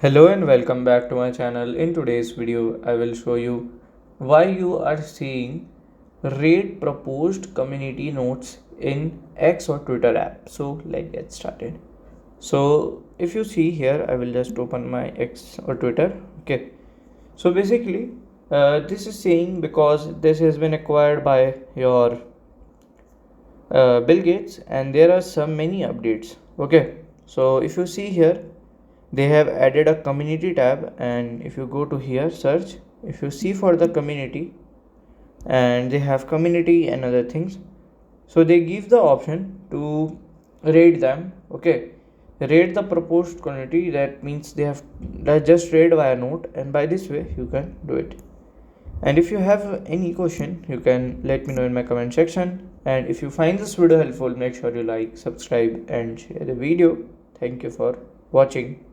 Hello and welcome back to my channel. In today's video, I will show you why you are seeing rate proposed community notes in X or Twitter app. So let's get started. So if you see here, I will just open my X or Twitter. Okay. So basically, this is saying because this has been acquired by your Bill Gates, and there are some many updates. Okay. So if you see here, they have added a community tab, and if you go to here search, if you see for the community, and they have community and other things, so they give the option to rate them. Okay, rate the proposed community. That means they have just rate via note, and by this way you can do it. And if you have any question, you can let me know in my comment section. And if you find this video helpful, make sure you like, subscribe and share the video. Thank you for watching.